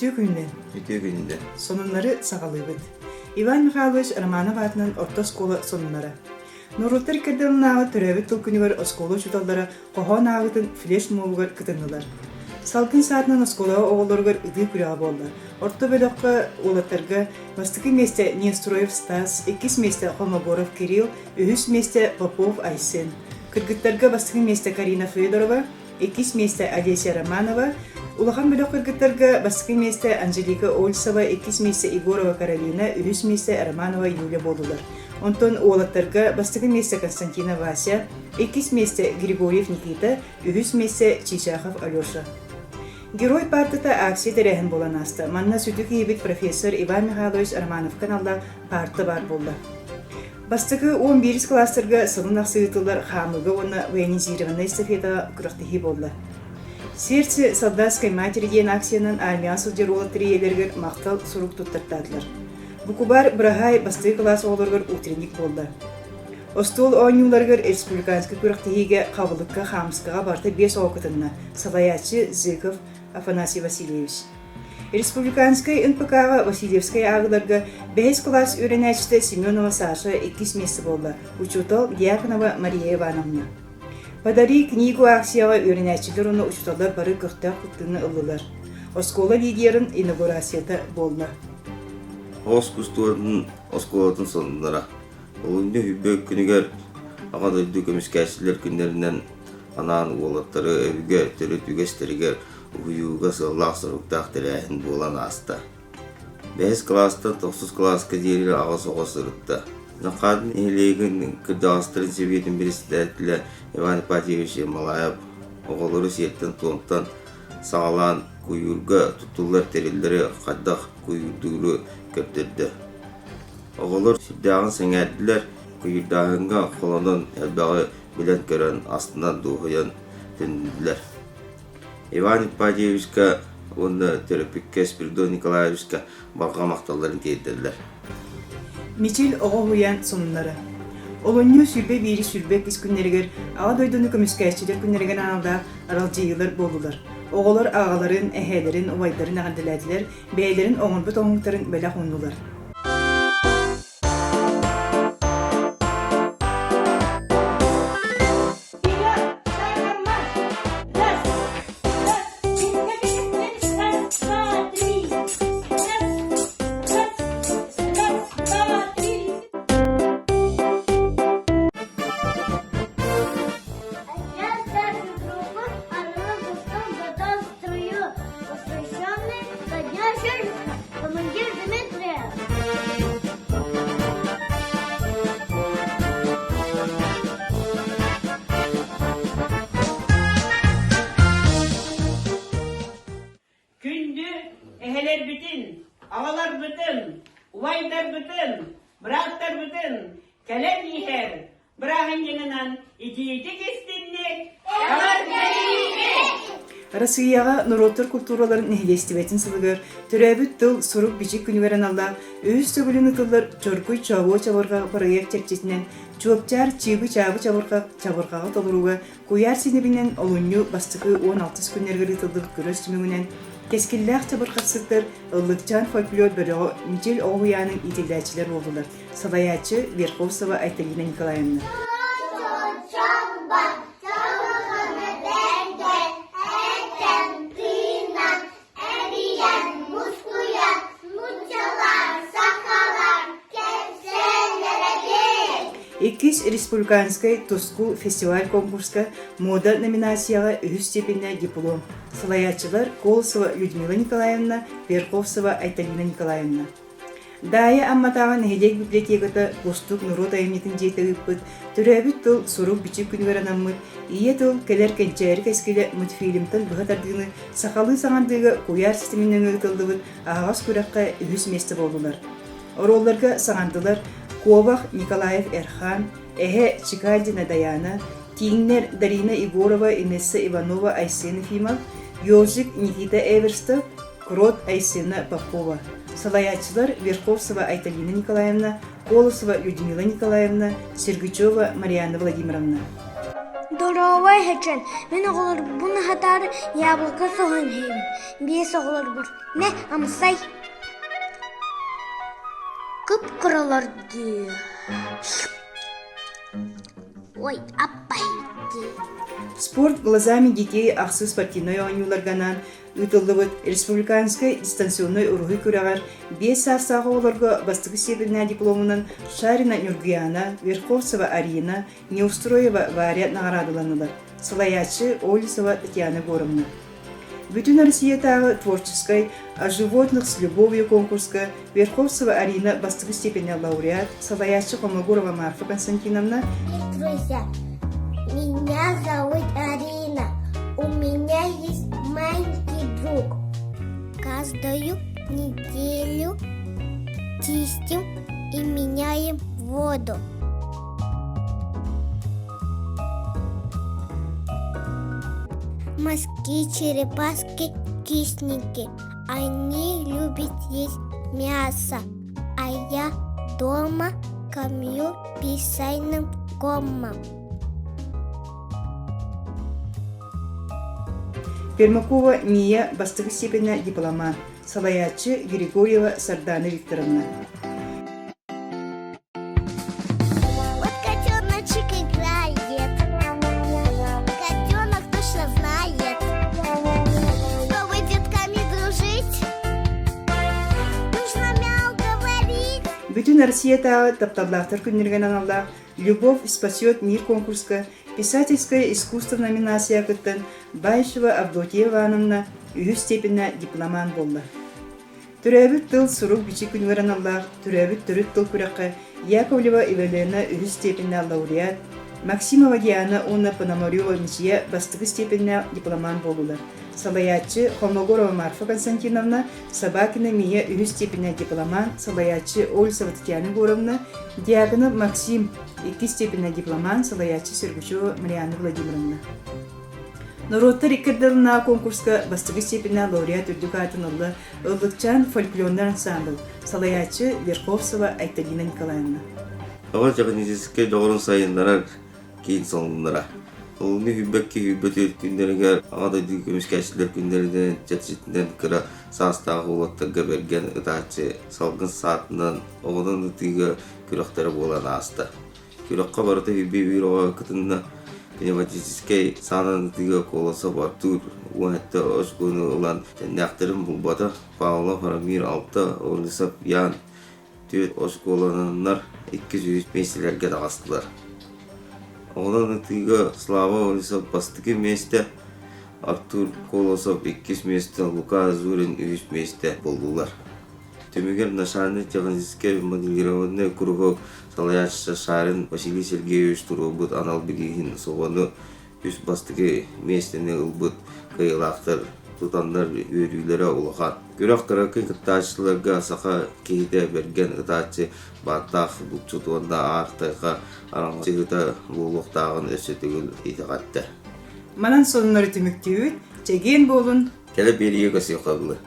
Ütü gününden. Ütü gününde. Sonunları sağalıbıd. Ivan Mikhailovich Romanov atının orta skola sonunları. Nurultar kırdılın ağı törevit tılkünüver oskolu çutallara qoğan ağıtın flash movugar kıtındılar. Salkın saatinin oskolağı oğullarıgar ıdı kürağı boldu. Orta bölükka oğlatlarga mastıkı meste Nestroyev Stas, ikis meste Holmogorov Kirill, ühüs meste Popov Aysen. Kırgıtlarga bastıkı meste Karina Fedorova, ikis meste Alesya Romanova, Улахан бөлөк кыргыттарга баскы месте Анжелика Ольсова, экис месте Егорова Каролина, үһүс месте Романова Юлия болдулар. Онтон уолаттарга бастыгы месте Константина Вася, экис месте Григорьев Никита, үһүс месте Чичахов Алёша. Герой партата акция терехин болан аста. Манна сүтүк ебит профессор Иван Михайлович Романов каналда парты бар болду. Бастыгы 11 класстарга сылын аксыгытылар хамыга оны военизированный эстафета курактыхи болду. Сердце солдатской матери дейін акциянын армиян сылдер триелергер мақтал сұрук тұттыртадылар. Букубар Брахай басты класс оларгар утренник болды. Остол ойнуларгар республиканский күріқтігеге қабылыққа хамысқаға барты 5 оқытынна Салаячы Зыков Афанасий Васильевич. Республиканский НПК-ға Васильевскай ағыларға 5 класс үйренәчті Семенова Саша 2 месті болды. Учутал Дьяконова Мария Ивановна. Подари книгу акцияға үйренәчілер оны ұчталар бары күрттақ құттыны ұлылар. Оскола лидерін инаугурацията болды. Оскустуардың осколатын сонындара. Олында хүббек күнігер ағады үйді көміскәшілер күндерінен анаң олаттары өйге түрі түгестерігер ұйуға сыллақ сұрықтақ тірәйін болан асты. 5 класстан 9 классқа дейірі аға соға сұрықты. Нақадын елегін күрдағыстырын себетін бірістәтілі Иван Ипатьевич Малаев оғылыры сеттен туымтан сағалан көйіргі тұтылар терелері қаддақ көйірдігірі көптірді. Оғылыр сүрдағын сәңәділер көйірдағынға қолынан әлбағы білен көрін астынан дұғыян түнділер. Иван Ипатьевичка оны терапикке Спиридон Николаевичка барға мақталарын кейділер. Мичил оғуян сонунлары. Олонью сүрбе бери сүрбе кис күннерігер, аға дойдуны көміскәшчілер күннереген аналда аралжиылар болдулар. Оғылар ағаларын, әхәлерін, овайдарын ағандыләділер, бәйлерін оңырбыт оңықтарын бәлі қондулар. Eheler bütün, ağalar bütün, uvaylar bütün, bıraktar bütün, kelem yiher, bırakın yanından iti kestinlik, ağlar geliydi. Россияға нұролтар культураларын нехлестібетін сылығыр, түрәбіт тыл сұрук бичік күнігерін алда, өз төгілін ұтылыр чоркуй чауы чабырға проект черчесінен, чуапчар чибы чабы чабырғаға толыруға, көяр сенебінен олыню бастықы 16 күнергер ұтылдық көріс түмігінен, кескілләқ чабырқатсықтыр ұллықчан фольклор бөріғі Мичел Оғуяның ителдәчілер болдылар. Салаячы Верховцева Айталина Николаевна. Экис республиканской Туску фестиваль конкурска мода номинацияға үз степенне диплом. Салаячылар Колосова Людмила Николаевна, Верховцева Айталина Николаевна. Дайя амматаған хедек библиотеката Костук Нурот айымнетін жеті үппіт, түрәбіт тыл сұрук бичіп күнігер анаммыт, ие тыл кәлер кәнчәрі кәскелі мультфильмтан бұғатардығыны сақалы саңандығы қояр системінен өтілдігіт ағас көраққа үз месті болдылар. Оролларға саңандылар Ковах Николаев Эрхан, Эхе Чикальдина Даяна, Тингнер Дарина Егорова, Инесса Иванова, Айсена Фимов, Ёжик Никита Эверстов, Крот Айсена Попова. Салаячылар Верховцева Айталина Николаевна, Колосова Людмила Николаевна, Сергачева Марьяна Владимировна. Здоровай хечен. Мен оғылар бұны хатары яблоко соған хейбін. Бес оғылар бұр. Не, амысай. Кып құралар де. Ой, аппай де. Спорт глазами детей ақсы спортивной ойнуларганан үтілдібіт республиканской дистанционной урухы көрағар 5 сағ оларға бастығы степенна дипломынан Шарина Нюргияна, Верховцева Арина, Неустроева Варя наградыланылар. Салаячы Олисова Татьяна Горовна. Bütün Россия тағы творческой о животных с любовью конкурска Верховцева Арина бастығы степенна лауреат, Салаячы Хомогорова Марфа Константиновна. Друзья, меня зовут Арина. У меня есть маленький друг. Каждую неделю чистим и меняем воду. Морские черепашки кисники. Они любят есть мясо. А я дома кормлю писайным кормом. Пермакова Мия бастығы степенна диплома, Салаячы Григорьева Сардана Викторовна. Вот котеночек играет, котенок точно знает, чтобы детками дружить, нужно мяу говорить. Bütün Россия тағы таптаблақтар күннерген аналлақ «Любовь спасет мир» конкурска «Писательское искусство» номинация кыттын Байшева Авдотья Ивановна үйі степенна дипломан болды. Түрәбіт тыл сұруқ бичі күнверен аллақ, түрәбіт түріт тыл күрәқі Яковлева Ивелена үйі степенна лауреат, Максимова Диана Уна Пономарева Мичия бастығы степенна дипломан болулар. Салаячы Хомогорова Марфа Константиновна, Собакина Мия үйі степенна дипломан, Салаячы Олисова Татьяна Горовна, Диагонов Максим 2 степенна дипломан, Салаячы Сергучева Марианна Владимировна. Народтар иккердалына конкурска бастығы степенна лауреат үрдік атынылы Ыллыкчан фольклорный ансамбль, Салаячы Верховцева Айталина Николаевна. Ава жағынезеске жоғырын сайынларар кейін соңындыра. Олны хүббәкке хүббәт өткіндерігер ағада дүкіміз кәшілер күндерден жәтшетінден кіра састағы олаттарға берген ұтачы салғын саатынан оғыдан ұтыға күрақтары болан асты. Күраққа барыта хүббе бір оға күтінна пневматический санын ұтыға қоласа бартур. Уәтті өшкөні ұлан жәннәқтерін бұлбада Паула Фарамир алты Олисов Ян төт өшкөлінінлар 200 меселерге дағастылар. Оған ұтыға Слава Олисов бастығы месте, Артур Колосов 200 месте, Лука Азурин 300 месте болдылар. Төмегер нашаны технический моделированный кругов Салаячы Шарин Василий Сергеевич Турубыт Аналбегин соғаны үз бастығы местені ұлбыт қайылақтар тұтандар өрілері ұлыған. Көрек тарақы қытташыларға сақа кейде берген ұтачы баттақ бұқчутуанда ақтайға араңсығыда бұлықтағын өсетігіл етіғатты. Манан сонунары түміктеуіт, жеген болын. Келі берие көсі қабылы.